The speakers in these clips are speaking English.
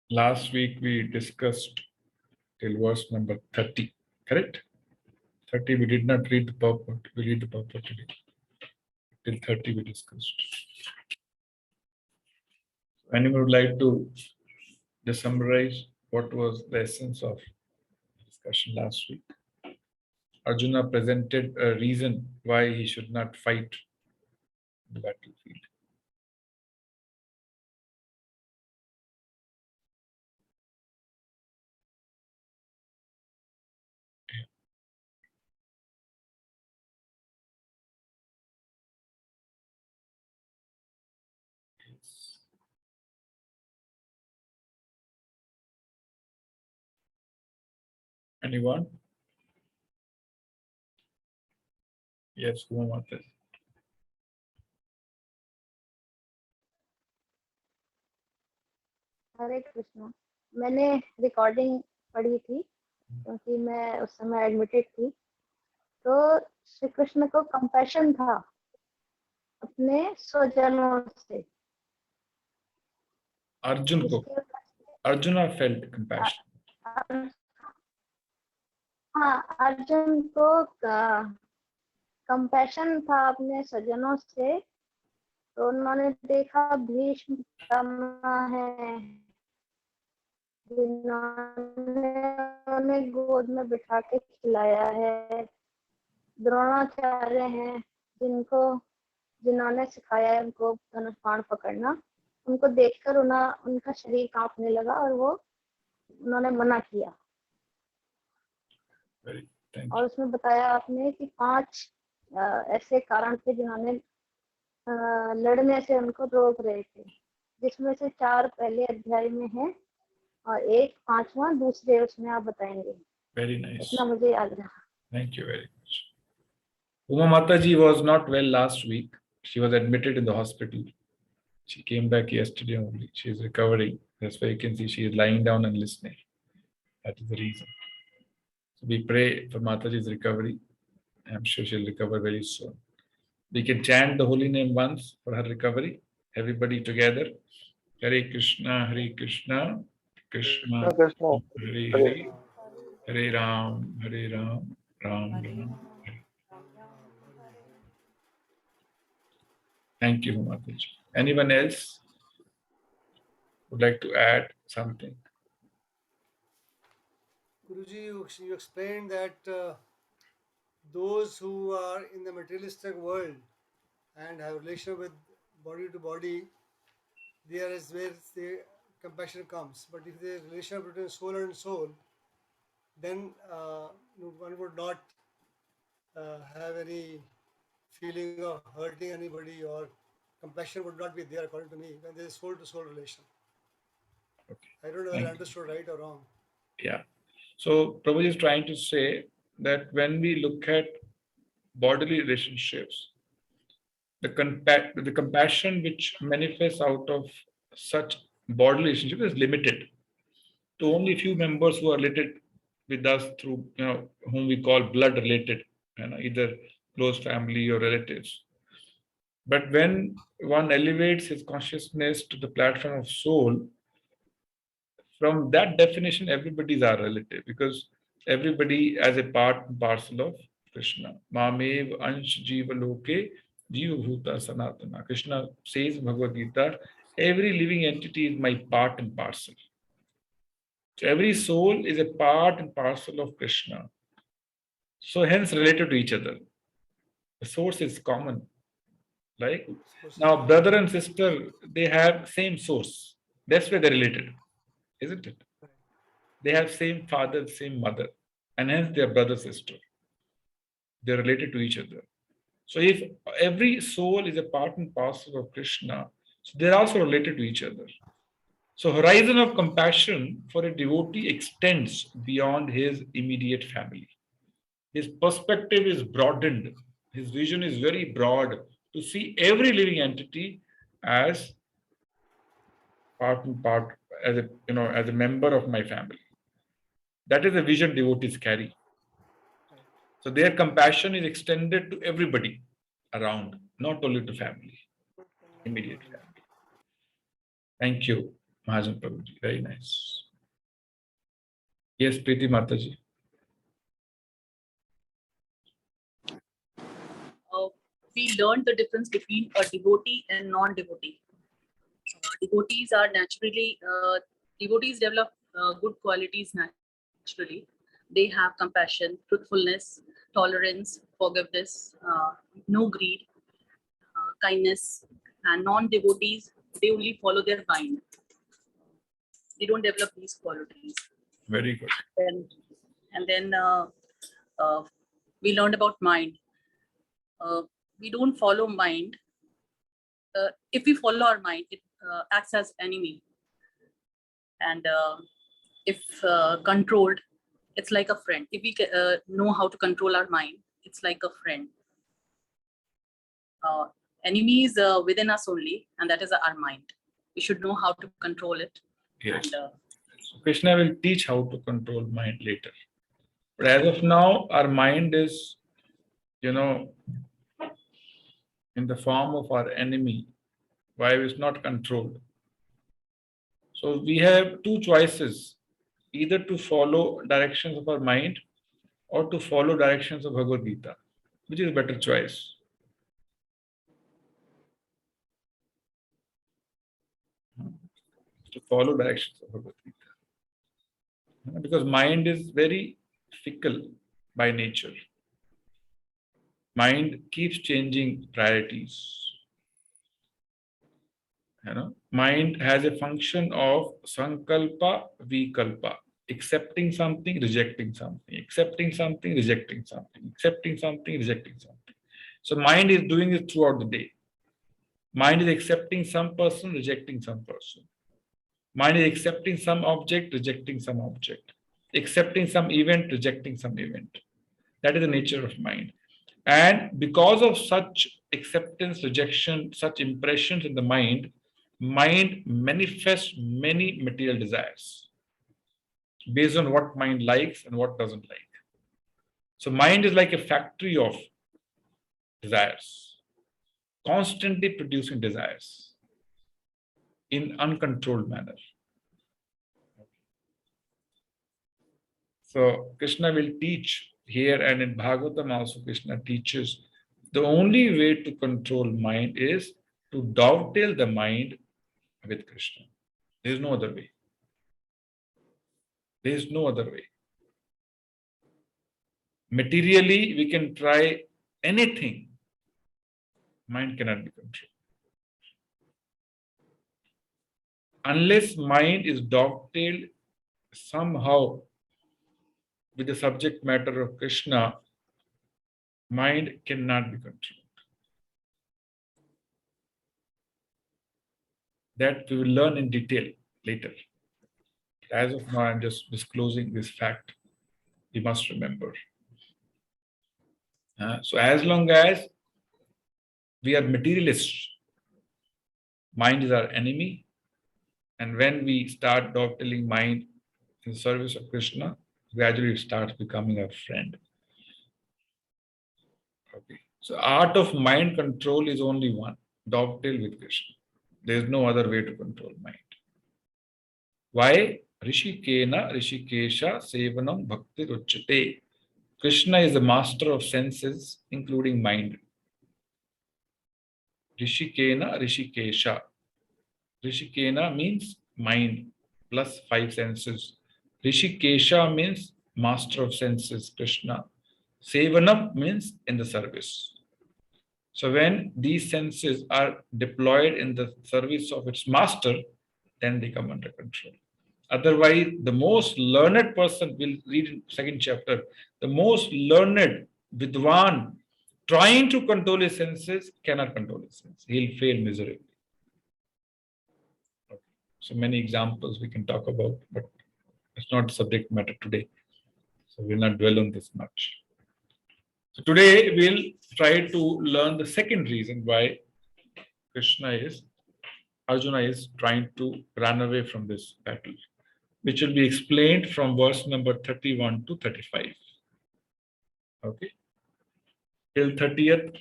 Last week we discussed till verse number 30, correct? 30, we did not read the purport. We read the purport today. Till 30 we discussed. Anyone would like to just summarize what was the essence of discussion last week? Arjuna presented a reason why he should not fight the battlefield. Anyone? Yes, who wants this? हरे कृष्णा। मैंने recording पढ़ी थी क्योंकि मैं उस समय admitted थी। तो श्री कृष्ण को कंपैशन था अपने स्वजनों से। Arjun ko. इसके Arjuna felt compassion. हाँ, अर्जुन को कंपैशन था अपने स्वजनों से। तो उन्होंने देखा भीष्म पितामह है जिन्होंने उन्हें गोद में बिठा के खिलाया है, द्रोणाचार्य हैं जिन्होंने सिखाया है उनको धनुष बाण पकड़ना। उनको देखकर उनका शरीर कांपने लगा और उन्होंने मना किया। और उसमें बताया आपने कि 5 ऐसे कारण थे जिन्होंने लड़ने से उनको रोक रहे थे, जिसमें से 4 पहले अध्याय में है और एक 5वां दूसरे उसमें आप बताएंगे। Very nice. इतना मुझे याद रहा। Thank you very much. Uma Mataji was not well last week. She was admitted in the hospital. She came back yesterday only. She is recovering. That's why you can see she is lying down and listening. That is the reason. So we pray for Mataji's recovery. I'm sure she'll recover very soon. We can chant the holy name once for her recovery. Everybody together. Hare Krishna, Hare Krishna, Krishna, Krishna, Hare Hare Hare, Hare Ram, Hare Ram, Ram Ram. Hare. Thank you, Mataji. Anyone else would like to add something? Guruji, you explained that those who are in the materialistic world and have relation with body to body, there is where the compassion comes. But if there is relation between soul and soul, then one would not have any feeling of hurting anybody, or compassion would not be there, according to me, when there is soul to soul relation. Okay. I don't know whether I understood right or wrong. Yeah. So Prabhuji is trying to say that when we look at bodily relationships, the compassion which manifests out of such bodily relationship is limited to only few members who are related with us through, whom we call blood related, either close family or relatives. But when one elevates his consciousness to the platform of soul, from that definition, everybody's our relative because everybody as a part and parcel of Krishna. Mamev ansh jiva loke jiva bhuta sanatana. Krishna says in Bhagavad Gita, every living entity is my part and parcel. So every soul is a part and parcel of Krishna. So hence related to each other. The source is common. Like now, brother and sister, they have same source. That's why they're related, isn't it? They have same father, same mother, and hence they are brother sister. They're related to each other. So if every soul is a part and parcel of Krishna, so they're also related to each other. So horizon of compassion for a devotee extends beyond his immediate family. His perspective is broadened. His vision is very broad to see every living entity as part and part, as a member of my family. That is the vision devotees carry. So their compassion is extended to everybody around, not only to family, immediate family. Thank you. Mahajan Prabhuji. Very nice. Yes, Preeti Mataji. We learned the difference between a devotee and non-devotee. Devotees are naturally, devotees develop good qualities naturally. They have compassion, truthfulness, tolerance, forgiveness, no greed, kindness. And non-devotees, they only follow their mind. They don't develop these qualities. Very good. And then uh, we learned about mind. We don't follow mind. If we follow our mind, it acts as enemy. And if controlled, it's like a friend. If we know how to control our mind, it's like a friend. Enemy is within us only, and that is our mind. We should know how to control it. Yes. And, So Krishna will teach how to control mind later. But as of now, our mind is, in the form of our enemy. Why it's not controlled? So we have two choices: either to follow directions of our mind or to follow directions of Bhagavad Gita. Which is a better choice? To follow directions of Bhagavad Gita. Because mind is very fickle by nature. Mind keeps changing priorities. Mind has a function of sankalpa, vikalpa, accepting something, rejecting something, accepting something, rejecting something, accepting something, rejecting something. So mind is doing it throughout the day. Mind is accepting some person, rejecting some person. Mind is accepting some object, rejecting some object, accepting some event, rejecting some event. That is the nature of mind. And because of such acceptance, rejection, such impressions in the mind manifests many material desires based on what mind likes and what doesn't like. So mind is like a factory of desires, constantly producing desires in uncontrolled manner. So Krishna will teach here, and in Bhagavatam also Krishna teaches the only way to control mind is to dovetail the mind with Krishna. There is no other way. There is no other way. Materially, we can try anything. Mind cannot be controlled. Unless mind is dovetailed somehow with the subject matter of Krishna, mind cannot be controlled. That we will learn in detail later. As of now, I'm just disclosing this fact. We must remember. So as long as we are materialists, mind is our enemy. And when we start dovetailing mind in the service of Krishna, gradually it starts becoming our friend. Okay. So art of mind control is only one: dovetail with Krishna. There is no other way to control mind. Why? Rishikena Rishikesha Sevanam Bhakti Ruchate. Krishna is the master of senses, including mind. Rishikena Rishikesha. Rishikena means mind plus five senses. Rishikesha means master of senses, Krishna. Sevanam means in the service. So when these senses are deployed in the service of its master, then they come under control. Otherwise, the most learned person, will read in second chapter, the most learned Vidwan trying to control his senses cannot control his senses. He'll fail miserably. Okay. So many examples we can talk about, but it's not the subject matter today. So we'll not dwell on this much. So today we'll try to learn the second reason why Arjuna is trying to run away from this battle, which will be explained from verse number 31 to 35. Okay. Till 30th,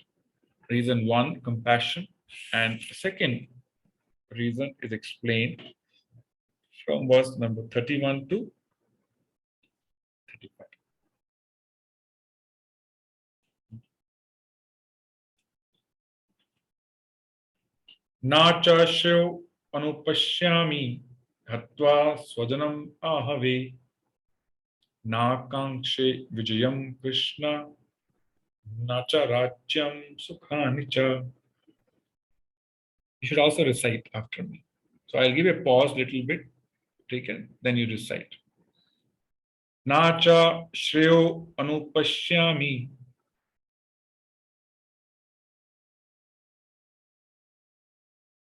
reason 1, compassion, and second reason is explained from verse number 31 to 35. नाचाश्रयो अनुपश्यामि हत्वा स्वजनम आहवे नाकांक्षे विजयम कृष्ण न च राज्यम सुखानि च. You should also recite after me. So I'll give a pause little bit, taken, then you recite. Nacha shreyo anupashyami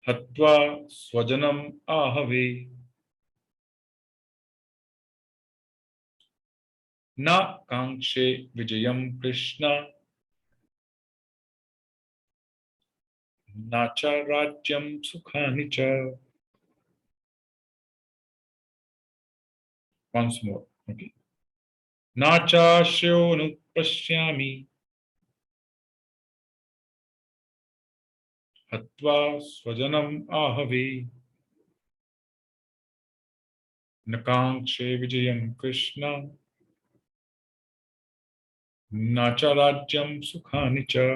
hatva swajanam ahave na kankshe vijayam krishna nacha rajyam sukhani cha. Once more. Okay. Nacha shreyo anupashyami hatva swajanam ahave nakankshe vijayam krishna nacha rajyam sukhani cha.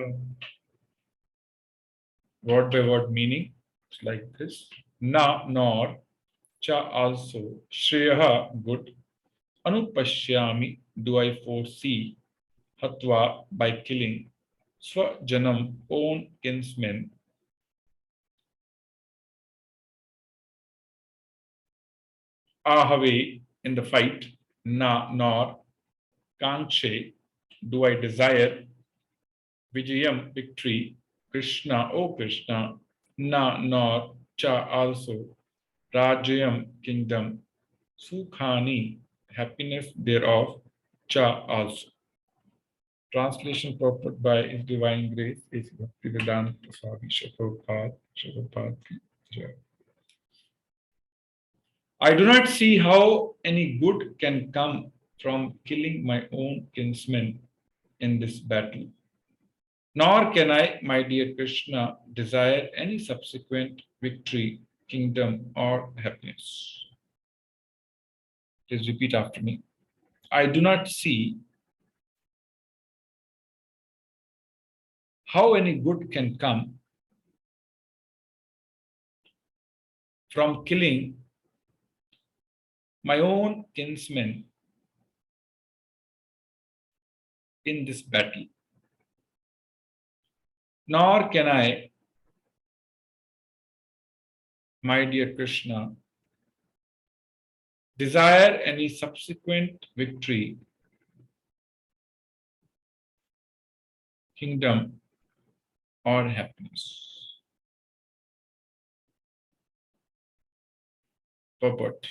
Word by word meaning. It's like this. Na, nor, cha, also, shreya, good, anupashyami, do I foresee, hatva, by killing, swajanam, own kinsmen, ahave, in the fight, na, nor, kankshe, do I desire, vijayam, victory, Krishna, O Krishna, na, nor, cha, also, rajayam, kingdom, sukhani, happiness thereof, cha, also. Translation purport by His Divine Grace is Bhaktivedanta Swami Prabhupada. I do not see how any good can come from killing my own kinsmen in this battle. Nor can I, my dear Krishna, desire any subsequent victory, kingdom, or happiness. Please repeat after me. I do not see how any good can come from killing my own kinsmen in this battle. Nor can I, my dear Krishna, desire any subsequent victory, kingdom, or happiness. Purport.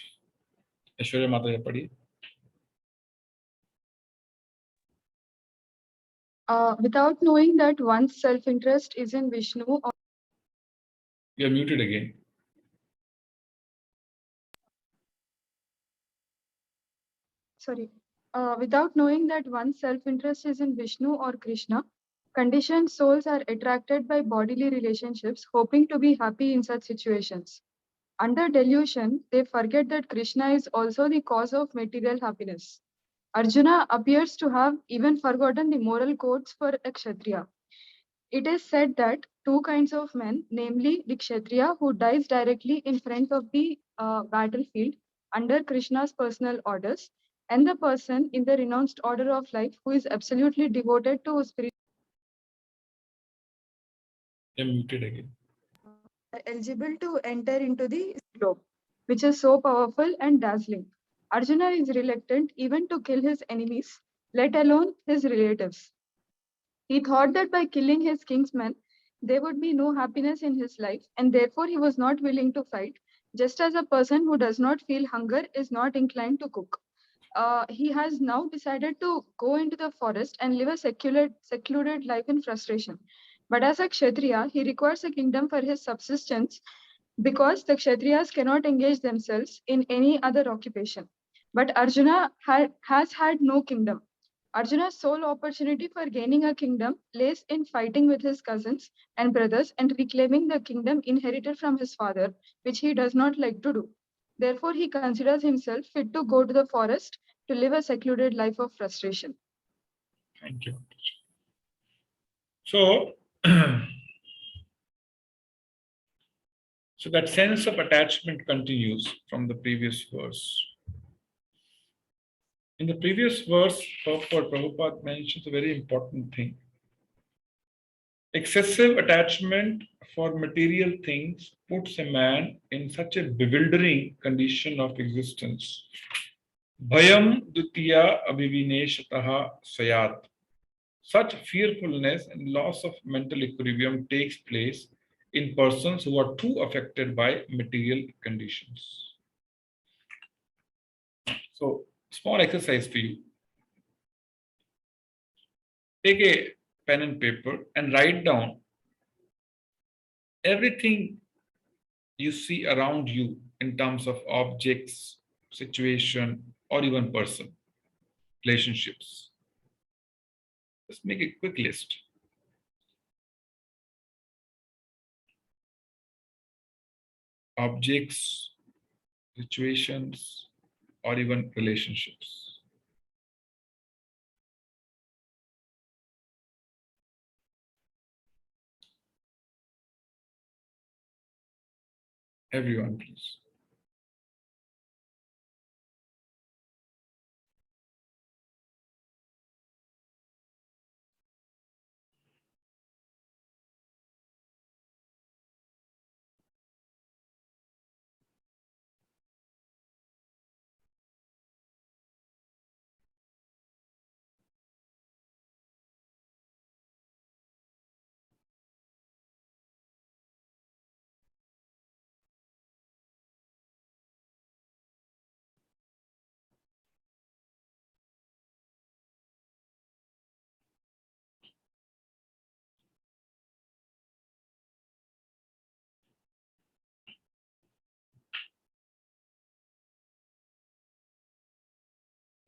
Aishwarya Mata Padi. Without knowing that one's self-interest is in Vishnu, or You are muted again. without knowing that one's self-interest is in Vishnu or Krishna, conditioned souls are attracted by bodily relationships, hoping to be happy in such situations. Under delusion, they forget that Krishna is also the cause of material happiness. Arjuna appears to have even forgotten the moral codes for a Kshatriya. It is said that two kinds of men, namely the Kshatriya who dies directly in front of the battlefield under Krishna's personal orders, and the person in the renounced order of life who is absolutely devoted to spirit, You are muted again. are eligible to enter into the globe, which is so powerful and dazzling. Arjuna is reluctant even to kill his enemies, let alone his relatives. He thought that by killing his kinsmen, there would be no happiness in his life, and therefore he was not willing to fight, just as a person who does not feel hunger is not inclined to cook. He has now decided to go into the forest and live a secluded life in frustration. But as a Kshatriya, he requires a kingdom for his subsistence because the Kshatriyas cannot engage themselves in any other occupation. But Arjuna has had no kingdom. Arjuna's sole opportunity for gaining a kingdom lays in fighting with his cousins and brothers and reclaiming the kingdom inherited from his father, which he does not like to do. Therefore, he considers himself fit to go to the forest to live a secluded life of frustration. Thank you. So, so that sense of attachment continues from the previous verse. In the previous verse, Prabhupada mentions a very important thing. Excessive attachment for material things puts a man in such a bewildering condition of existence. Bhayam dutiya abhivineshataha sayat. Such fearfulness and loss of mental equilibrium takes place in persons who are too affected by material conditions. So, small exercise for you. Take a pen and paper and write down everything you see around you in terms of objects, situation, or even person, relationships. Just make a quick list. Objects, situations, or even relationships. Everyone, please.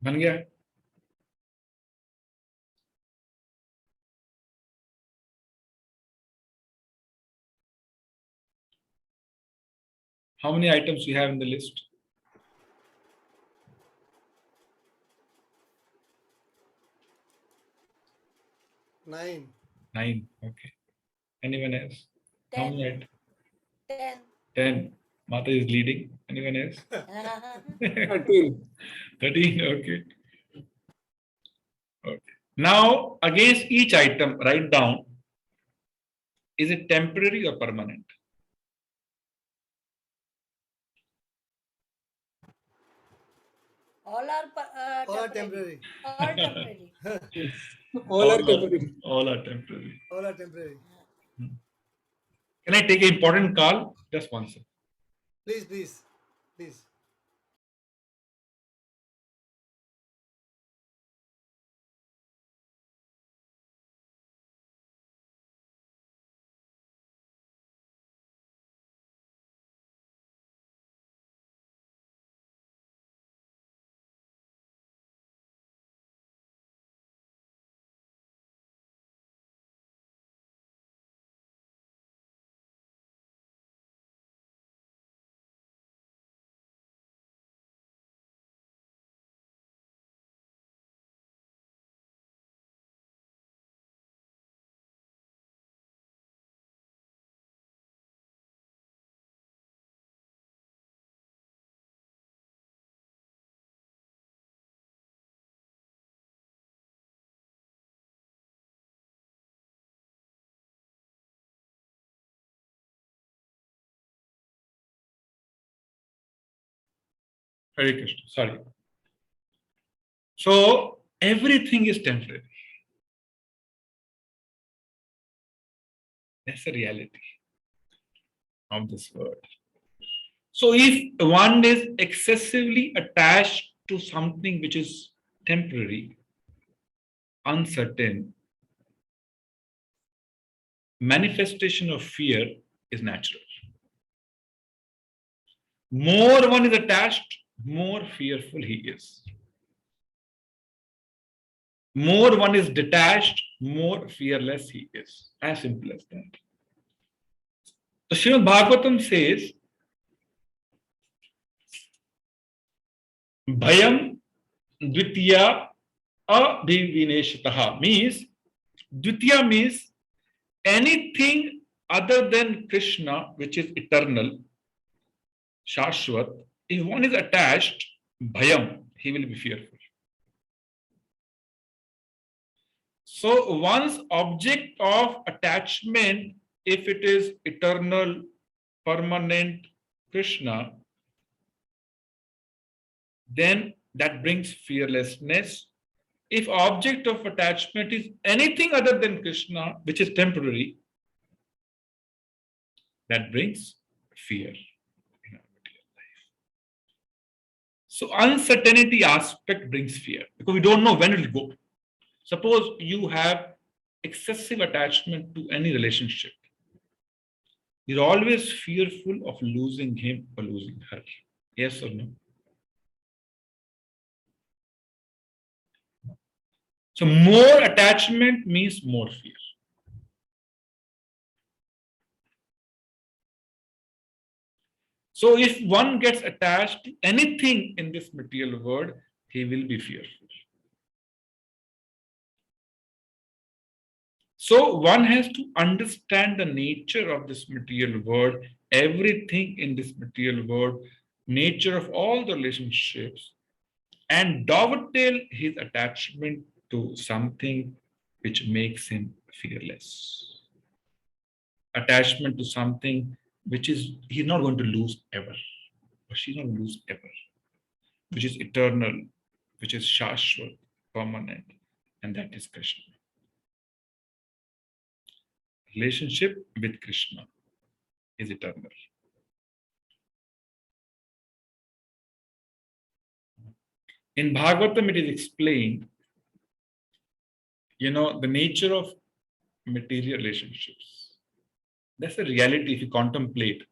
बन गया? How many items you have in the list? 9. 9. Okay. Anyone else? How 10. many items? 10. 10. Mata is leading. Anyone else? 13. 13. Okay. Okay. Now, against each item, write down, is it temporary or permanent? All are All are temporary. temporary. All temporary. All are temporary. All are temporary. All are temporary. Can I take an important call? Just one second. Please, please, please. Hare Krishna. Sorry. So, everything is temporary. That's the reality of this world. So, if one is excessively attached to something which is temporary, uncertain, manifestation of fear is natural. More one is attached, more fearful he is. More one is detached, more fearless he is. As simple as that. So Srimad Bhagavatam says, Bhayam Dvitiya Abhivineshitaha means, Dvitiya means anything other than Krishna, which is eternal, Shashwat. If one is attached, Bhayam, he will be fearful. So one's object of attachment, if it is eternal, permanent Krishna, then that brings fearlessness. If object of attachment is anything other than Krishna, which is temporary, that brings fear in our material life. So uncertainty aspect brings fear because we don't know when it will go. Suppose you have excessive attachment to any relationship. You're always fearful of losing him or losing her. Yes or no? So more attachment means more fear. So if one gets attached to anything in this material world, he will be fearful. So one has to understand the nature of this material world, everything in this material world, nature of all the relationships, and dovetail his attachment to something which makes him fearless. Attachment to something which is he's not going to lose ever, or she's not going to lose ever, which is eternal, which is shashwat, permanent, and that is Krishna. Relationship with Krishna is eternal. In Bhagavatam, it is explained, the nature of material relationships. That's a reality if you contemplate.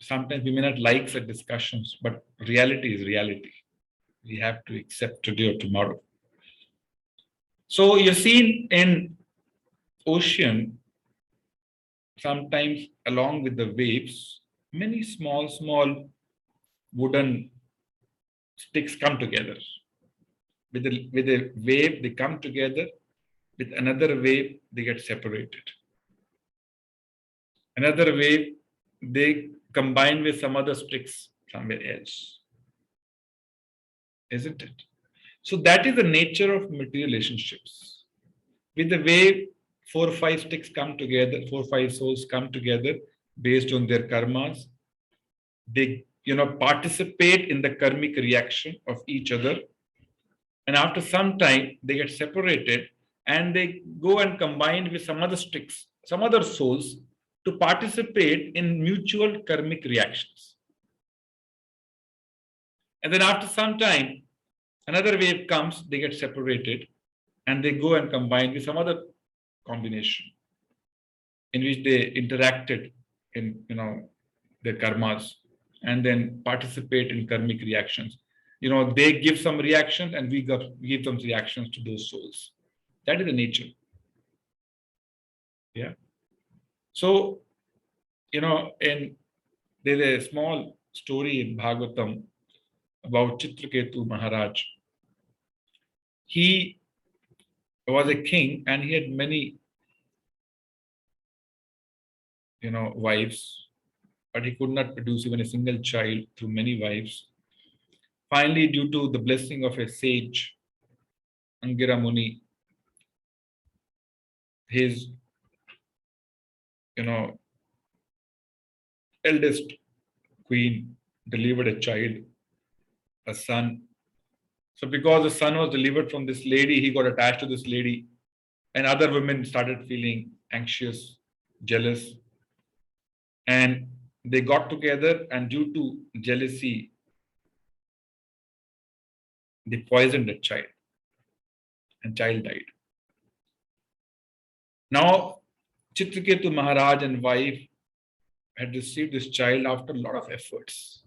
Sometimes we may not like such discussions, but reality is reality. We have to accept today or tomorrow. So you're seen in ocean, sometimes along with the waves, many small wooden sticks come together. With a wave, they come together. With another wave, they get separated. Another wave, they combine with some other sticks somewhere else. Isn't it? So that is the nature of material relationships. With the wave, 4 or 5 sticks come together, 4 or 5 souls come together based on their karmas. They, participate in the karmic reaction of each other. And after some time, they get separated and they go and combine with some other sticks, some other souls to participate in mutual karmic reactions. And then after some time, another wave comes, they get separated and they go and combine with some other combination in which they interacted in, their karmas and then participate in karmic reactions. They give some reactions and we give some reactions to those souls. That is the nature. Yeah. So, there's a small story in Bhagavatam about Chitraketu Maharaj. He was a king and he had many, wives, but he could not produce even a single child through many wives. Finally, due to the blessing of a sage, Angira Muni, his, eldest queen delivered a child, a son. So because the son was delivered from this lady, he got attached to this lady, and other women started feeling anxious, jealous, and they got together, and due to jealousy, they poisoned the child, and child died. Now, Chitraketu Maharaj and wife had received this child after a lot of efforts,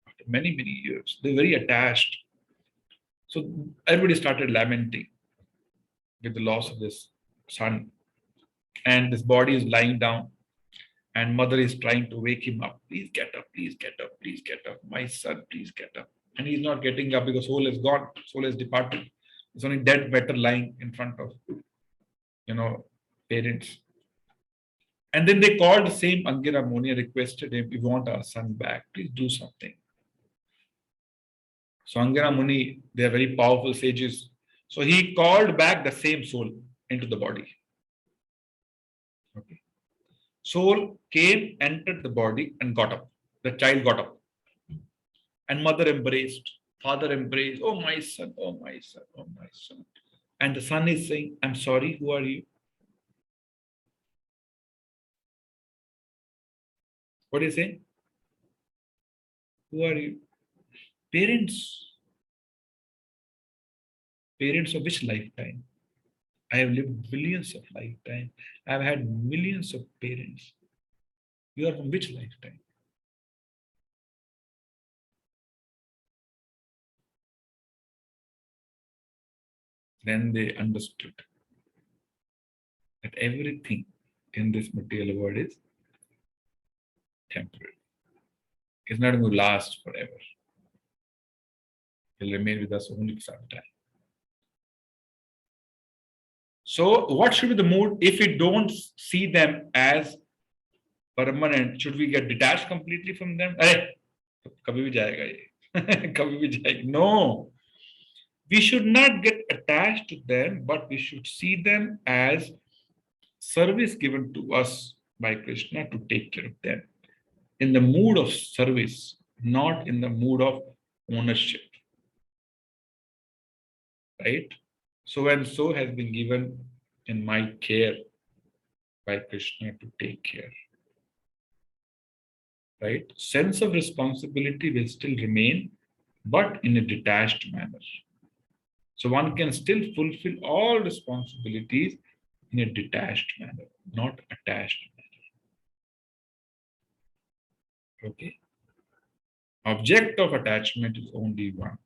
after many years. They were very attached. So everybody started lamenting with the loss of this son. And this body is lying down. And mother is trying to wake him up. Please get up, please get up, please get up. My son, please get up. And he's not getting up because soul is gone, soul has departed. It's only dead matter lying in front of, parents. And then they called the same Angira Muni and requested him, we want our son back. Please do something. So Angira Muni, they are very powerful sages. So he called back the same soul into the body. Okay. Soul came, entered the body, and got up. The child got up. And mother embraced, father embraced, oh my son, oh my son, oh my son. And the son is saying, I'm sorry, who are you? What is he saying? Who are you? Parents. Parents of which lifetime? I have lived billions of lifetimes. I have had millions of parents. You are from which lifetime? Then they understood that everything in this material world is temporary. It's not going to last forever. It will remain with us only for some time. So, what should be the mood if we don't see them as permanent? Should we get detached completely from them? Hey, kabhi bhi jayega ye. Kabhi bhi jayega. No. We should not get attached to them, but we should see them as service given to us by Krishna to take care of them. In the mood of service, not in the mood of ownership. Right? So and so has been given in my care by Krishna to take care. Right? Sense of responsibility will still remain, but in a detached manner. So one can still fulfill all responsibilities in a detached manner, not attached manner. Okay. Object of attachment is only one.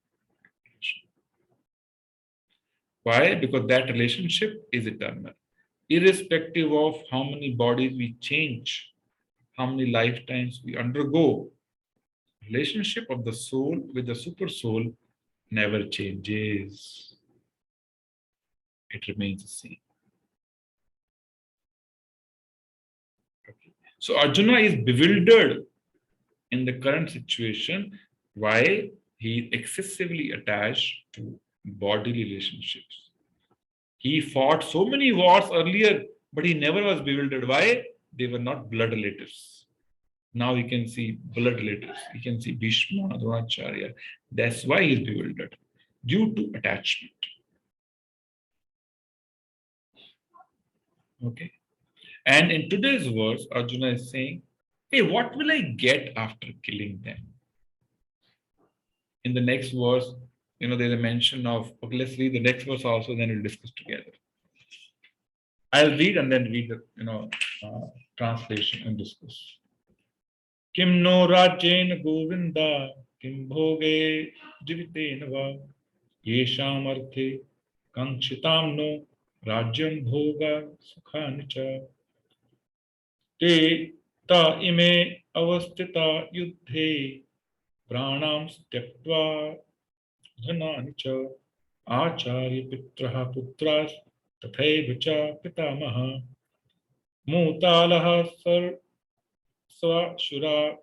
Why? Because that relationship is eternal. Irrespective of how many bodies we change, how many lifetimes we undergo, relationship of the soul with the super soul never changes. It remains the same. Okay. So Arjuna is bewildered in the current situation. Why? He is excessively attached to bodily relationships. He fought so many wars earlier, but he never was bewildered. Why? They were not blood relatives. Now we can see blood relatives. We can see Bhishma, Dronacharya. That's why he is bewildered, due to attachment. Okay. And in today's verse, Arjuna is saying, hey, what will I get after killing them? In the next verse, there's a mention of, okay, let's read the next verse also, then we'll discuss together. I'll read and then read the, translation and discuss. Kim no rajyen govinda, kim bhoge jivitena va, yesham arthe kankshitam no rajyam bhoga sukhani cha. Te ta ime avastita yuddhe pranam styaktva dhanani cha acharya pitraha putras tathaiva cha pitamaha mutalaha swashura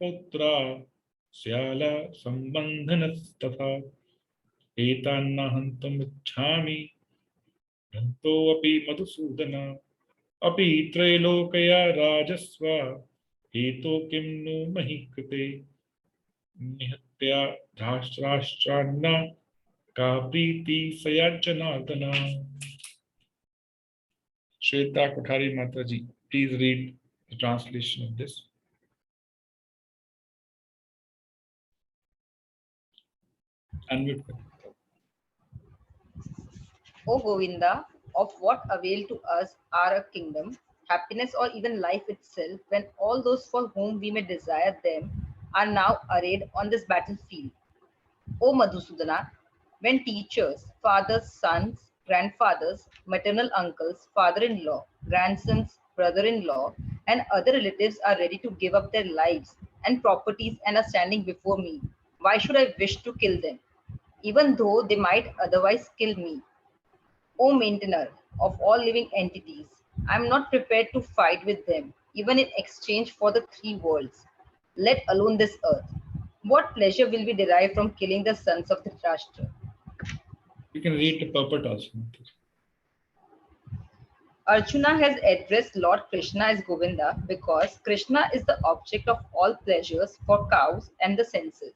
putra syala sambandhanasthatha etannahantam ichhami dhanto api madhusudana api trailokaya rajasva heto kim nu mahikate nihatya dhashtrashtrana ka priti sayajjanardana. Shweta Kothari Mataji, please read the translation of this. Unmute. O Govinda, of what avail to us are a kingdom, happiness, or even life itself, when all those for whom we may desire them are now arrayed on this battlefield? O Madhusudana, when teachers, fathers, sons, grandfathers, maternal uncles, father-in-law, grandsons, brother-in-law, and other relatives are ready to give up their lives and properties and are standing before me, why should I wish to kill them, even though they might otherwise kill me? O maintainer of all living entities, I am not prepared to fight with them, even in exchange for the three worlds, let alone this earth. What pleasure will we derive from killing the sons of the Dhritarashtra? You can read the purport also. Arjuna has addressed Lord Krishna as Govinda because Krishna is the object of all pleasures for cows and the senses.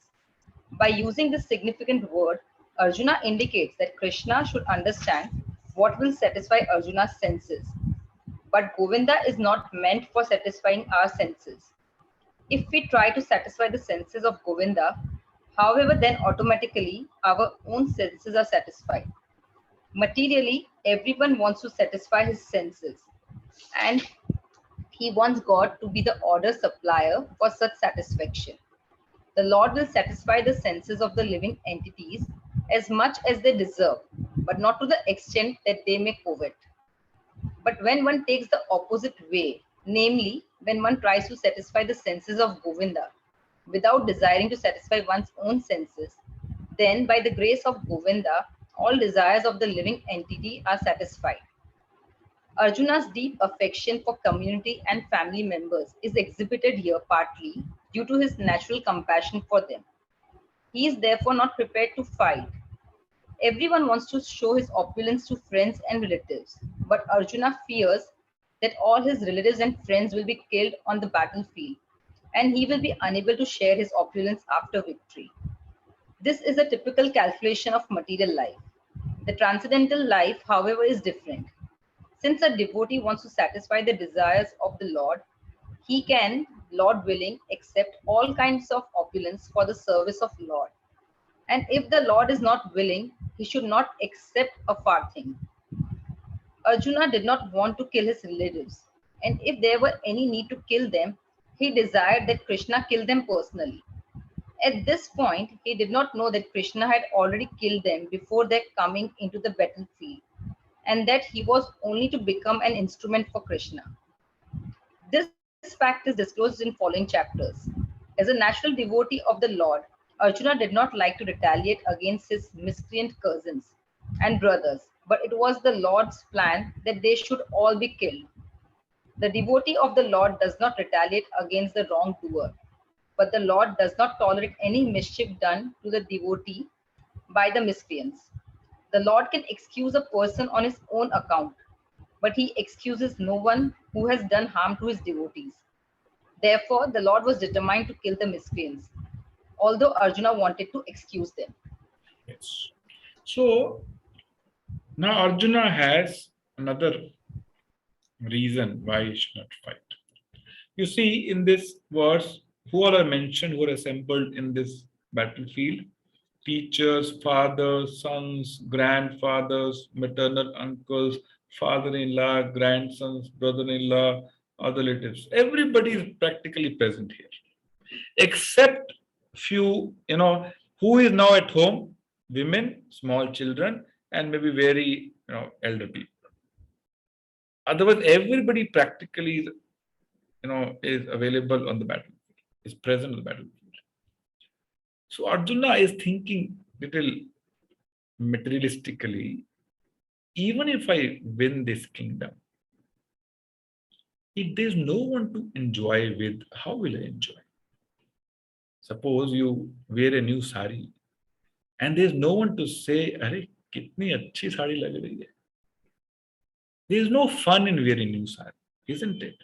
By using this significant word, Arjuna indicates that Krishna should understand what will satisfy Arjuna's senses. But Govinda is not meant for satisfying our senses. If we try to satisfy the senses of Govinda, however, then automatically our own senses are satisfied. Materially, everyone wants to satisfy his senses, and he wants God to be the order supplier for such satisfaction. The Lord will satisfy the senses of the living entities as much as they deserve, but not to the extent that they may covet. But when one takes the opposite way, namely, when one tries to satisfy the senses of Govinda without desiring to satisfy one's own senses, then by the grace of Govinda, all desires of the living entity are satisfied. Arjuna's deep affection for community and family members is exhibited here partly due to his natural compassion for them. He is therefore not prepared to fight. Everyone wants to show his opulence to friends and relatives, but Arjuna fears that all his relatives and friends will be killed on the battlefield, and he will be unable to share his opulence after victory. This is a typical calculation of material life. The transcendental life, however, is different. Since a devotee wants to satisfy the desires of the Lord, he can, Lord willing, accept all kinds of opulence for the service of Lord. And if the Lord is not willing, he should not accept a farthing. Arjuna did not want to kill his relatives, and if there were any need to kill them, he desired that Krishna kill them personally. At this point, he did not know that Krishna had already killed them before their coming into the battlefield, and that he was only to become an instrument for Krishna. This fact is disclosed in following chapters. As a natural devotee of the Lord, Arjuna did not like to retaliate against his miscreant cousins and brothers, but it was the Lord's plan that they should all be killed. The devotee of the Lord does not retaliate against the wrongdoer, but the Lord does not tolerate any mischief done to the devotee by the miscreants. The Lord can excuse a person on his own account, but he excuses no one who has done harm to his devotees. Therefore, the Lord was determined to kill the miscreants, although Arjuna wanted to excuse them. Yes. So now Arjuna has another reason why he should not fight. You see, in this verse, who all are mentioned who are assembled in this battlefield? Teachers, fathers, sons, grandfathers, maternal uncles, father-in-law, grandsons, brother-in-law, other relatives. Everybody is practically present here, except few, who is now at home? Women, small children, and maybe very, elder people. Otherwise, everybody practically is available on the battlefield, is present on the battlefield. So Arjuna is thinking little materialistically, even if I win this kingdom, if there's no one to enjoy with, how will I enjoy? Suppose you wear a new sari and there's no one to say, Arey, kitni achhi sari lag rahi hai. There's no fun in wearing new sari, isn't it?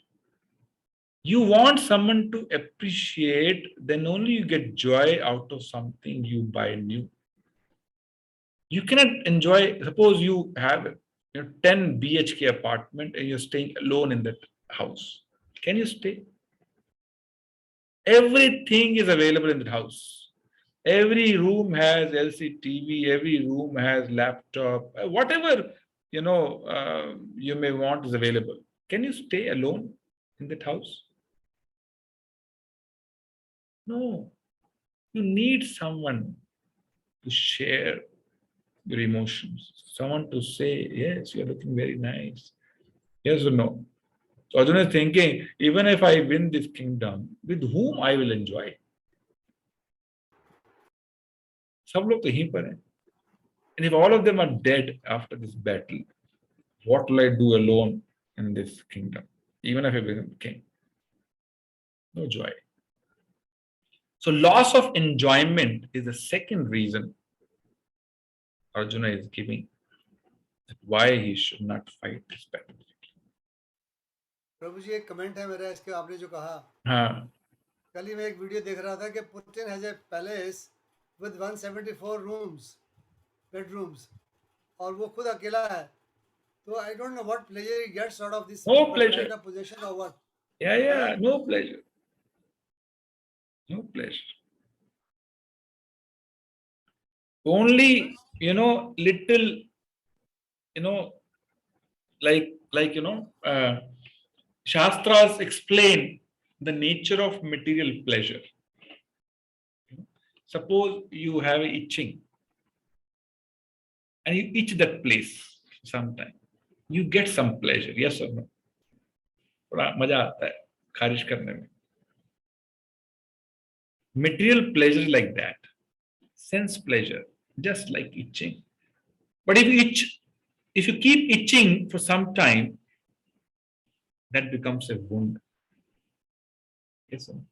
You want someone to appreciate, then only you get joy out of something you buy new. You cannot enjoy, suppose you have a 10 BHK apartment and you're staying alone in that house. Can you stay? Everything is available in that house. Every room has LCD TV, every room has laptop, whatever you may want is available. Can you stay alone in that house? No. You need someone to share your emotions, someone to say, yes, you're looking very nice. Yes or no? So Arjuna is thinking, even if I win this kingdom, with whom I will enjoy? सब लोग तो यहीं पर हैं. And if all of them are dead after this battle, what will I do alone in this kingdom? Even if I become king, no joy. So loss of enjoyment is the second reason Arjuna is giving that why he should not fight this battle. प्रभु जी एक comment है मेरा इसके आपने जो कहा हाँ, कल ही मैं एक वीडियो देख रहा था कि Putin has a palace with 174 rooms bedrooms और वो खुद अकेला है तो I don't know what pleasure he gets out of this No pleasure. Kind of position और what Yeah, no pleasure. No pleasure. Only, little, like, Shastras explain the nature of material pleasure. Suppose you have itching and you itch that place sometime. You get some pleasure, yes or no? थोड़ा मजा आता है खारिज करने में. Material pleasure like that. Sense pleasure, just like itching. But if you keep itching for some time, that becomes a wound. Yes or no?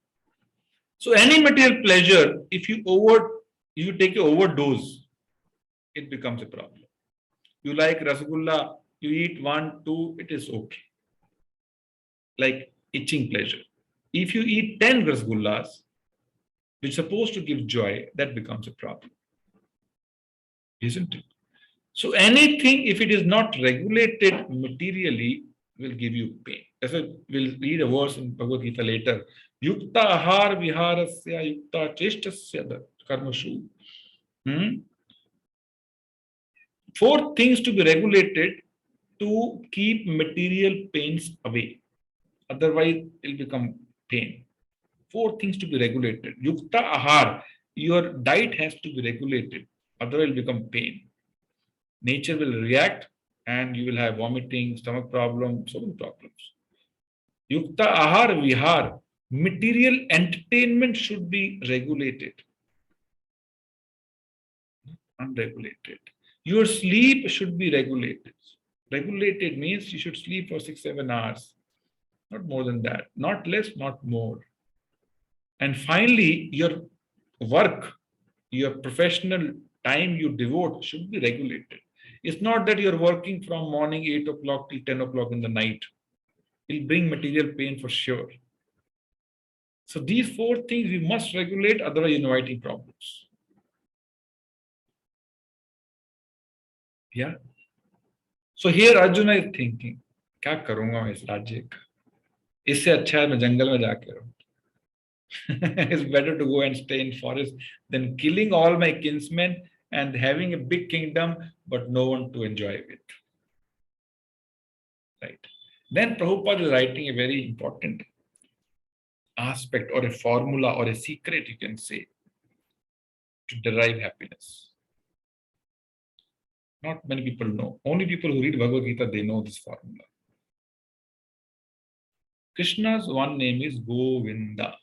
So any material pleasure, if you take an overdose, it becomes a problem. You like rasgulla, you eat 1, 2, it is okay. Like itching pleasure. If you eat 10 rasgullas, which is supposed to give joy, that becomes a problem. Isn't it? So anything, if it is not regulated materially, will give you pain. That's why we'll read a verse in Bhagavad Gita later. Yukta ahar viharasya yukta cheshtasya karmashu. 4 things to be regulated to keep material pains away. Otherwise, it will become pain. 4 things to be regulated. Yukta ahar, your diet has to be regulated. Otherwise, it will become pain. Nature will react and you will have vomiting, stomach problems, so many problems. Yukta ahar vihar, material entertainment should be regulated. Unregulated. Your sleep should be regulated. Regulated means you should sleep for 6-7 hours. Not more than that. Not less, not more. And finally, your work, your professional time you devote should be regulated. It's not that you're working from morning 8 o'clock till 10 o'clock in the night. It'll bring material pain for sure. So these 4 things we must regulate, otherwise you're inviting problems. Yeah. So here Arjuna is thinking, क्या करूंगा मैं इस राज्य का? इससे अच्छा है मैं जंगल में जाके रहूं. It's better to go and stay in forest than killing all my kinsmen and having a big kingdom but no one to enjoy with. Right. Then Prabhupada is writing a very important aspect or a formula or a secret, you can say, to derive happiness. Not many people know. Only people who read Bhagavad Gita, they know this formula. Krishna's one name is Govinda.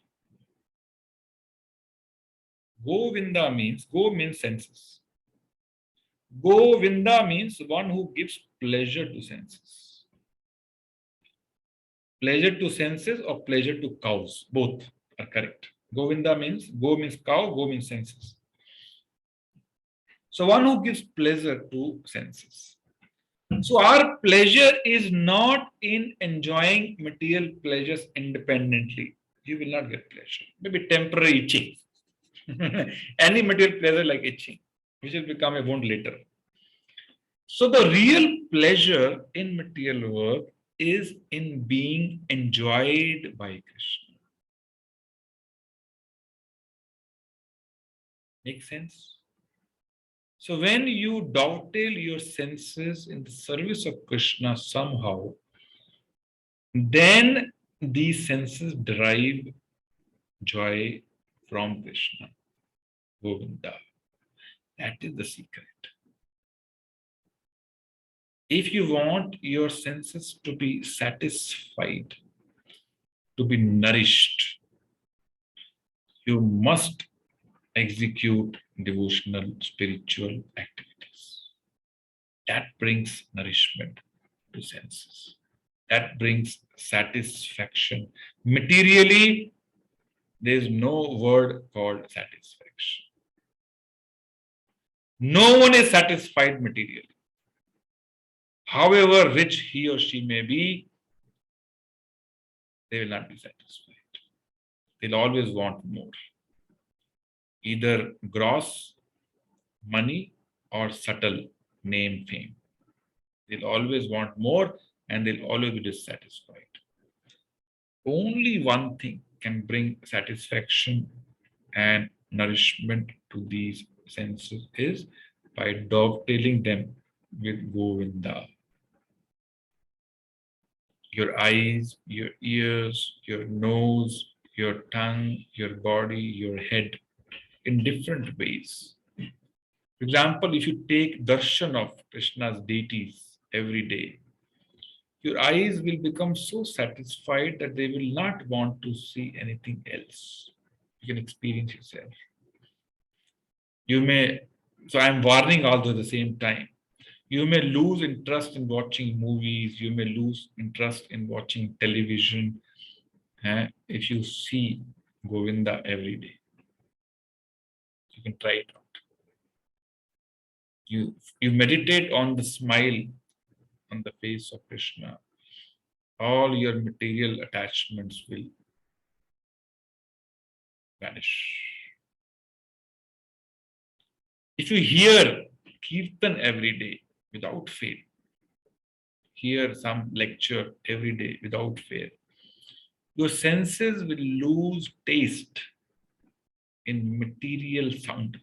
Govinda means, Go means senses. Govinda means one who gives pleasure to senses. Pleasure to senses or pleasure to cows, both are correct. Govinda means, Go means cow, Go means senses. So one who gives pleasure to senses. So our pleasure is not in enjoying material pleasures independently. You will not get pleasure. Maybe temporary itching. Any material pleasure like itching, which will become a wound later. So the real pleasure in material work is in being enjoyed by Krishna. Make sense? So when you dovetail your senses in the service of Krishna somehow, then these senses derive joy from Krishna, Govinda. That is the secret. If you want your senses to be satisfied, to be nourished, you must execute devotional spiritual activities. That brings nourishment to senses. That brings satisfaction. Materially, there is no word called satisfaction. No one is satisfied materially. However rich he or she may be, they will not be satisfied. They'll always want more. Either gross money or subtle name, fame. They'll always want more and they'll always be dissatisfied. Only one thing can bring satisfaction and nourishment to these senses is by dovetailing them with Govinda. Your eyes, your ears, your nose, your tongue, your body, your head, in different ways. For example, if you take darshan of Krishna's deities every day, your eyes will become so satisfied that they will not want to see anything else. You can experience yourself. You may, so I'm warning all at the same time. You may lose interest in watching movies, you may lose interest in watching television if you see Govinda every day. You can try it out. You meditate on the smile on the face of Krishna. All your material attachments will vanish. If you hear Kirtan every day without fail, hear some lecture every day without fail, your senses will lose taste in material sound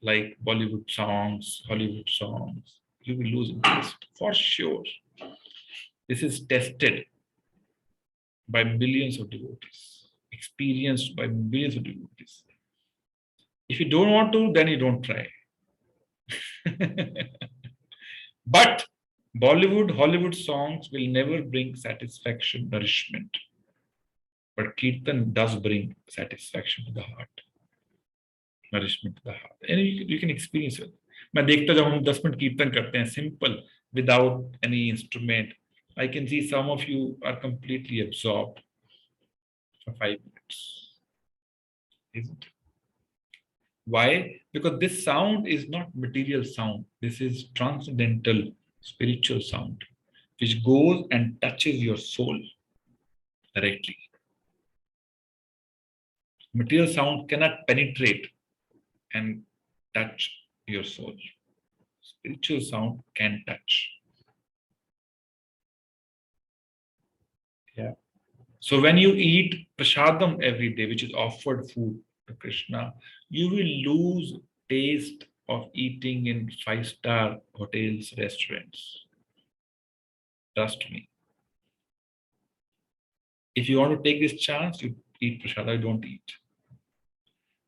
like Bollywood songs, Hollywood songs. You will lose taste for sure. This is tested by millions of devotees, experienced by millions of devotees. If you don't want to, then you don't try. But Bollywood, Hollywood songs will never bring satisfaction, nourishment. But Kirtan does bring satisfaction to the heart, nourishment to the heart. And you can experience it. मैं देखता जब हम 10 minute कीर्तन करते हैं simple without any instrument, I can see some of you are completely absorbed for 5 minutes. Isn't it? Why? Because this sound is not material sound. This is transcendental spiritual sound, which goes and touches your soul directly. Material sound cannot penetrate and touch your soul. Spiritual sound can touch. Yeah. So when you eat prasadam every day, which is offered food to Krishna, you will lose taste of eating in 5-star hotels, restaurants. Trust me. If you want to take this chance, you eat prasadam, you don't eat.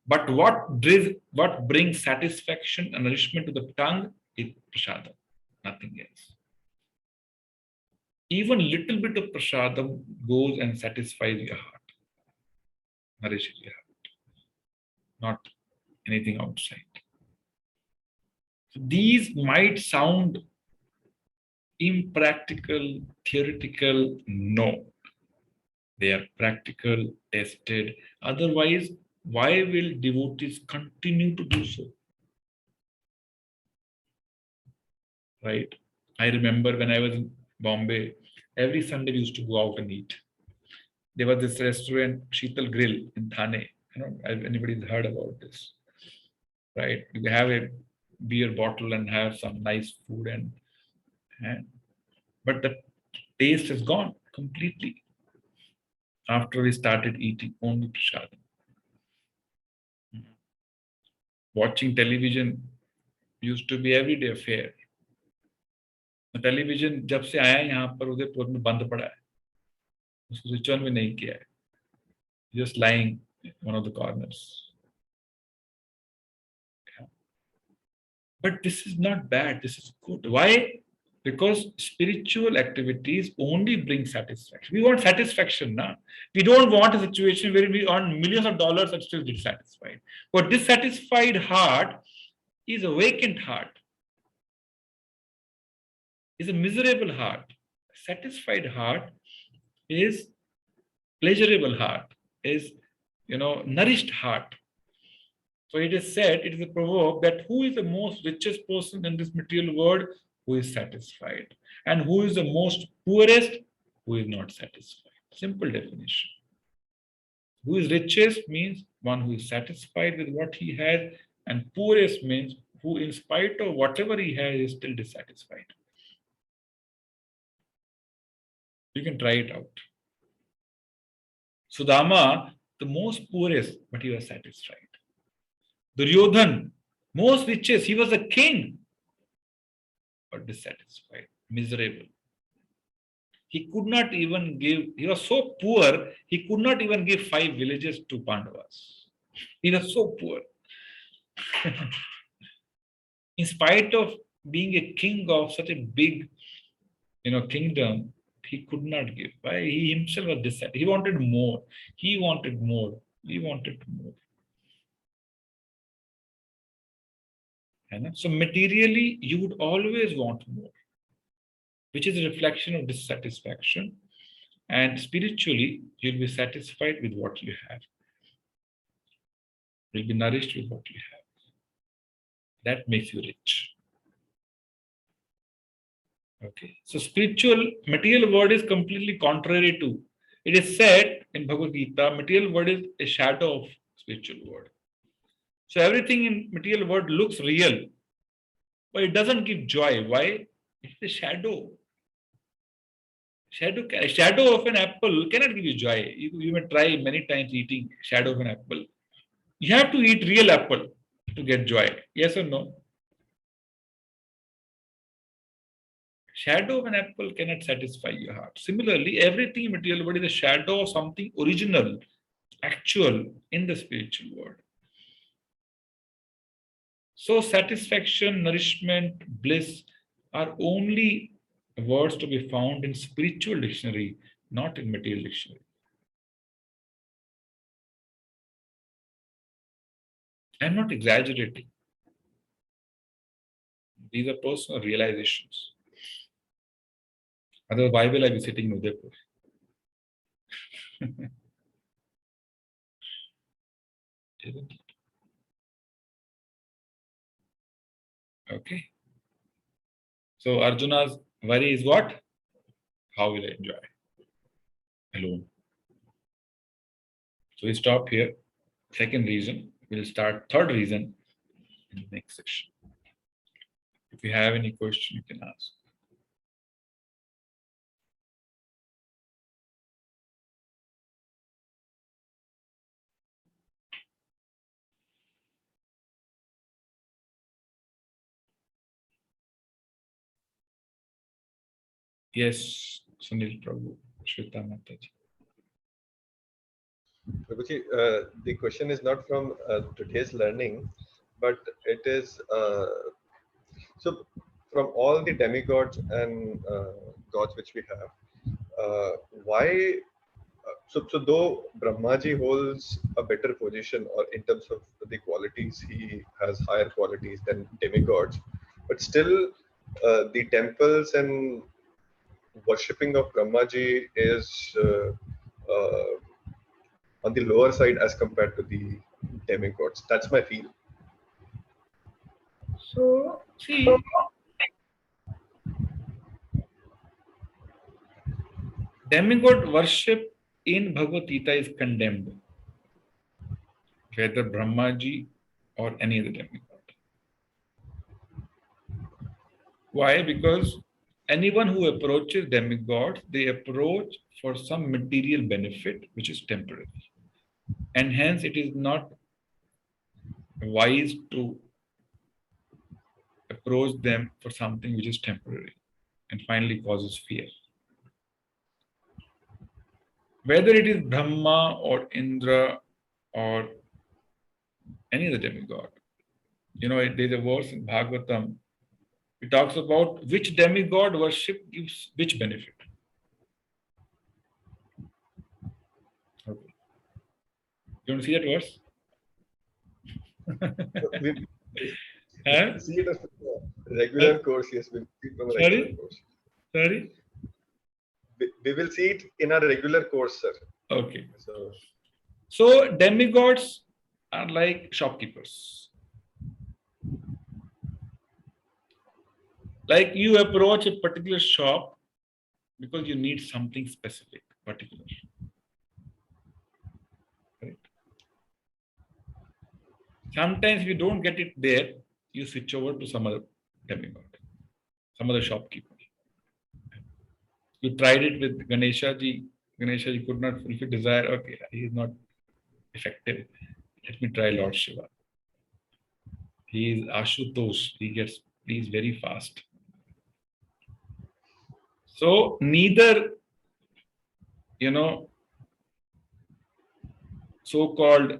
But what brings satisfaction and nourishment to the tongue is prasadam, nothing else. Even little bit of prasadam goes and satisfies your heart, nourishes your heart, not anything outside. So these might sound impractical, theoretical. No, they are practical, tested. Otherwise, why will devotees continue to do so? Right? I remember when I was in Bombay, every Sunday we used to go out and eat. There was this restaurant, Sheetal Grill in Thane. I don't know if anybody's heard about this. Right? You have a beer bottle and have some nice food and but the taste is gone completely after we started eating only prasadam. Watching television used to be everyday affair. Television जब से आया है यहाँ पर उदयपुर में बंद पड़ा है, उसको स्विच ऑन भी नहीं किया है, just lying in one of the corners. Yeah. But this is not bad, this is good. Why? Because spiritual activities only bring satisfaction. We want satisfaction now. We don't want a situation where we earn millions of dollars and still dissatisfied. But dissatisfied heart is a vacant heart, is a miserable heart. Satisfied heart is pleasurable heart, is nourished heart. So it is said, it is a proverb that who is the most richest person in this material world? Who is satisfied. And who is the most poorest? Who is not satisfied. Simple definition. Who is richest means one who is satisfied with what he has, and poorest means who, in spite of whatever he has, is still dissatisfied. You can try it out. Sudama, the most poorest, but he was satisfied. Duryodhan, most richest, he was a king, but dissatisfied, miserable. He could not even give, he was so poor, he could not even give 5 villages to Pandavas. He was so poor. In spite of being a king of such a big, kingdom, he could not give. Why? He himself was dissatisfied. He wanted more. He wanted more. He wanted more. So materially, you would always want more, which is a reflection of dissatisfaction. And spiritually, you'll be satisfied with what you have. You'll be nourished with what you have. That makes you rich. Okay. So spiritual, material world is completely contrary to. It is said in Bhagavad Gita, material world is a shadow of spiritual world. So everything in material world looks real, but it doesn't give joy. Why? It's a shadow. Shadow of an apple cannot give you joy. You may try many times eating shadow of an apple. You have to eat real apple to get joy. Yes or no? Shadow of an apple cannot satisfy your heart. Similarly, everything in material world is a shadow of something original, actual in the spiritual world. So satisfaction, nourishment, bliss are only words to be found in spiritual dictionary, not in material dictionary. I'm not exaggerating. These are personal realizations. Otherwise, why will I be sitting in Udaipur? Isn't it? Okay. So Arjuna's worry is what? How will I enjoy alone? So we stop here. Second reason. We'll start third reason in the next session. If you have any question, you can ask. Yes, Sunil Prabhu, Shweta Mataji. Prabhuji, the question is not from today's learning, but it is so from all the demigods and gods which we have, why? So though Brahmaji holds a better position, or in terms of the qualities, he has higher qualities than demigods, but still the temples and worshipping of Brahmaji is on the lower side as compared to the demigods. That's my feel. So, see, demigod worship in Bhagavad Gita is condemned, whether Brahmaji or any other demigod. Why? Because anyone who approaches demigods, they approach for some material benefit which is temporary. And hence it is not wise to approach them for something which is temporary and finally causes fear. Whether it is Brahma or Indra or any other demigod, there's a verse in Bhagavatam It talks about which demigod worship gives which benefit. Okay. You want to see that verse? We Huh? see it as a regular course, yes, we'll see it from a regular Sorry? course. Sorry? We will see it in a regular course, sir. Okay. So So demigods are like shopkeepers. Like you approach a particular shop because you need something specific, particular. Right? Sometimes if you don't get it there, you switch over to some other demigod, some other shopkeeper. You tried it with Ganesha ji. Ganesha ji could not fulfill desire. Okay, he is not effective. Let me try Lord Shiva. He is Ashutosh. He's very fast. So neither, so-called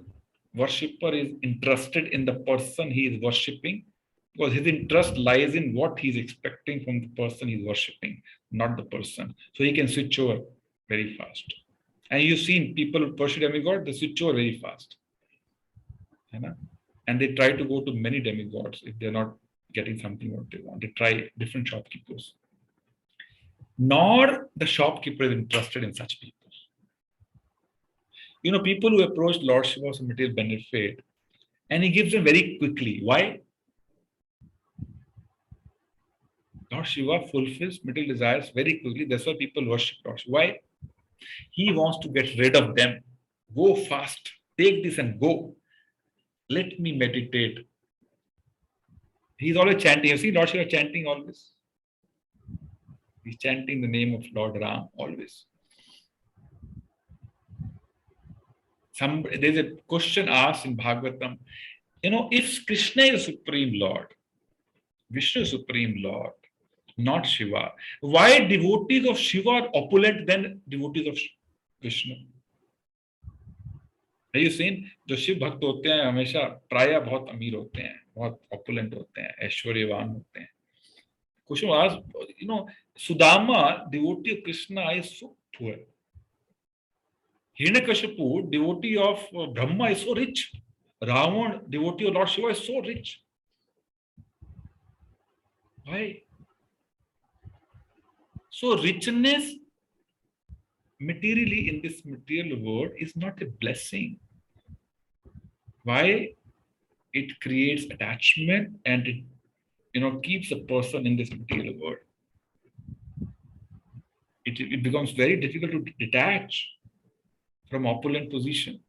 worshipper is interested in the person he is worshipping, because his interest lies in what he is expecting from the person he is worshipping, not the person. So he can switch over very fast. And you've seen people who pursue demigod, they switch over very fast. And they try to go to many demigods if they're not getting something what they want. They try different shopkeepers. Nor the shopkeeper is interested in such people. People who approach Lord Shiva for material benefit, and he gives them very quickly. Why? Lord Shiva fulfills material desires very quickly. That's why people worship Lord Shiva. Why? He wants to get rid of them. Go fast. Take this and go. Let me meditate. He's always chanting. You see Lord Shiva chanting always. He's chanting the name of Lord Ram always. There's a question asked in Bhagavatam. If Krishna is Supreme Lord, Vishnu is Supreme Lord, not Shiva, why devotees of Shiva are opulent than devotees of Vishnu? Have you seen? जो शिव भक्त होते हैं हमेशा प्राय बहुत अमीर होते हैं, बहुत opulent होते हैं, ऐश्वर्यवान होते हैं. Question was, Sudama, devotee of Krishna, is so poor. Hiranyakashipu, devotee of Brahma, is so rich. Ravan, devotee of Lord Shiva, is so rich. Why? So richness materially in this material world is not a blessing. Why? It creates attachment and it keeps a person in this material world. It becomes very difficult to detach from opulent position.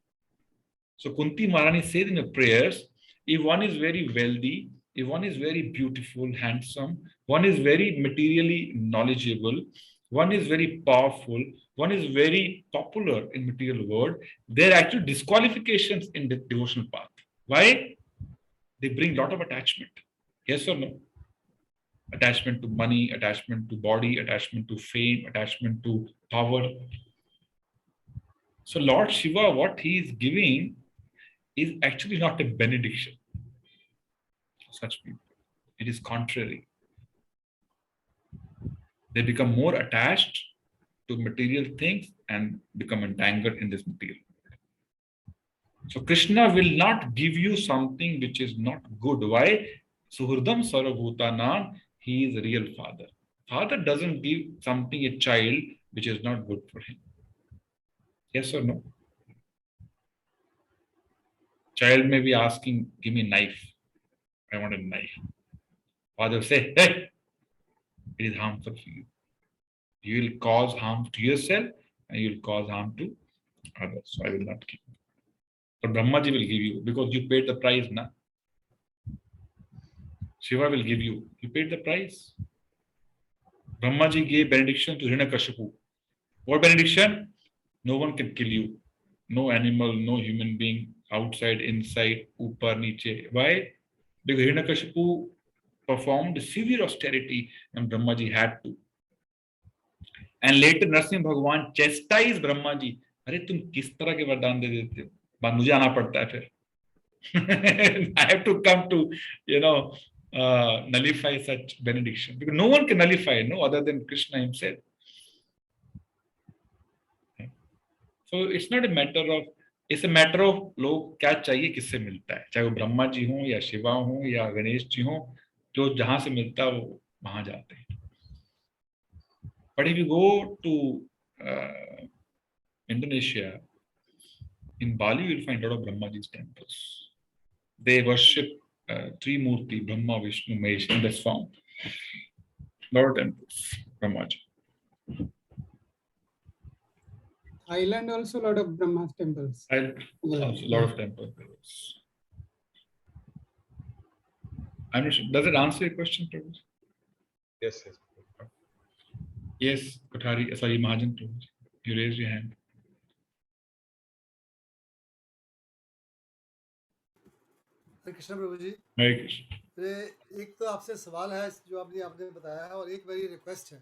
So Kunti Maharani said in the prayers, if one is very wealthy, if one is very beautiful, handsome, one is very materially knowledgeable, one is very powerful, one is very popular in material world, there are actually disqualifications in the devotional path. Why? They bring a lot of attachment. Yes or no? Attachment to money, attachment to body, attachment to fame, attachment to power. So Lord Shiva, what he is giving is actually not a benediction. Such people. It is contrary. They become more attached to material things and become entangled in this material. So Krishna will not give you something which is not good. Why? Suhurdam Sarvabhutanam, he is a real father. Father doesn't give something a child which is not good for him. Yes or no? Child may be asking, give me a knife. I want a knife. Father will say, hey, it is harmful for you. You will cause harm to yourself and you will cause harm to others. So I will not give you. But Brahmaji will give you because you paid the price, na? Shiva will give you. You paid the price. Brahmaji gave benediction to Hiranyakashipu. What benediction? No one can kill you. No animal, no human being, outside, inside, upar, niche. Why? Because Hiranyakashipu performed severe austerity and Brahmaji had to. And later Narasimha Bhagwan chastised Brahmaji. अरे तुम किस तरह के वरदान दे देते हो? मुझे आना पड़ता है फिर. I have to come to, nullify such benediction, because no one can nullify, no, other than Krishna himself. So it's not a matter of, it's a matter of लोग क्या चाहिए किससे मिलता है, चाहे वो ब्रह्मा जी हों या शिवा हों या गणेश जी हों, जो जहां से मिलता है वो वहां जाते हैं. But if you go to Indonesia, in Bali you will find a lot of Brahmaji's temples. They worship Trimurti, Brahma, Vishnu, Mahesh in this form. Lot of temples, Brahmaji. Thailand also a lot of Brahma temples. And also a lot of temples. I'm not sure. Does it answer your question, Prabhu? Yes, yes. Yes, Kothari, sorry, Mahajan, Prabhu. You raised your hand. Hare Krishna Prabhu ji. Hare Krishna. एक तो आपसे सवाल है जो आपने बताया है, और एक मेरी रिक्वेस्ट है.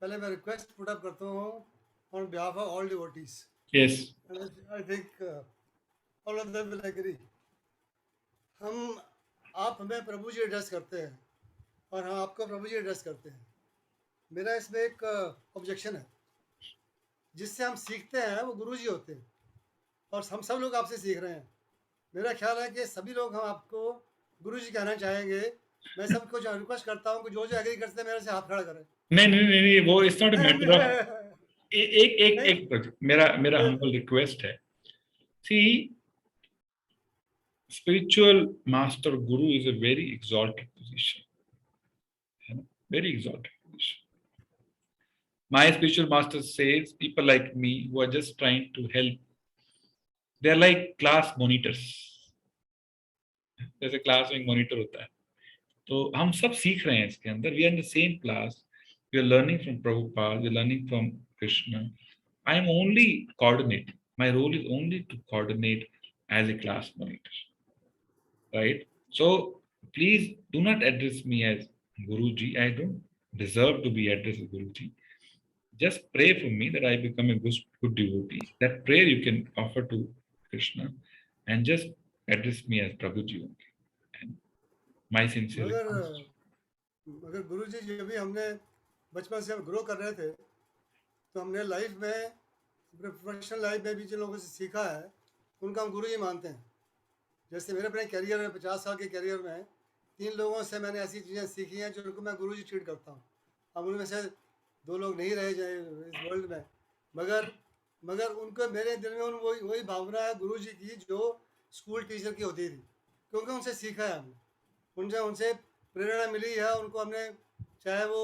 पहले मैं रिक्वेस्ट पुट अप करता हूँ on behalf of all devotees. Yes. And I think all of them will agree. आप हमें प्रभु जी एड्रेस करते हैं और हम आपको प्रभु जी एड्रेस करते हैं. मेरा इसमें एक ऑब्जेक्शन है. जिससे हम सीखते हैं वो गुरु जी होते हैं, और हम सब लोग आपसे सीख रहे हैं. मेरा ख्याल है कि सभी लोग हम आपको गुरु जी कहना चाहेंगे. मैं सबको जो रिक्वेस्ट करता हूँ कि जो एग्री करते हैं मेरे से हाथ खड़ा करें. नहीं, वो it's not a matter of. एक मेरा humble request है. See, spiritual master guru is a very exalted position. Very exalted position. My spiritual master says people like me who are just trying to help, they're like class monitors. जैसे class में monitor होता है, तो हम सब सीख रहे हैं इसके अंदर. We are in the same class, we are learning from Prabhupada, we are learning from Krishna. I am only coordinating. My role is only to coordinate as a class monitor, right? So please do not address me as Guruji. I don't deserve to be addressed as Guruji. Just pray for me that I become a good devotee. That prayer you can offer to Krishna, and just address me as Prabhuji only. And my sincere request. मगर गुरु जी जब भी हमने बचपन से हम grow कर रहे थे, तो हमने लाइफ में, अपने प्रोफेशनल लाइफ में भी जिन लोगों से सीखा है उनका हम गुरु जी मानते हैं. जैसे मेरे अपने करियर में 50 साल के करियर में 3 लोगों से मैंने ऐसी चीज़ें सीखी हैं जो उनको मैं गुरु जी ट्रीट करता हूँ. अब उनमें से 2 लोग नहीं रहे जाए इस वर्ल्ड में, मगर उनको मेरे दिल में वही भावना है गुरु जी की जो स्कूल टीचर की होती थी, क्योंकि उनसे सीखा है हमने. उनसे प्रेरणा मिली है. उनको हमने, चाहे वो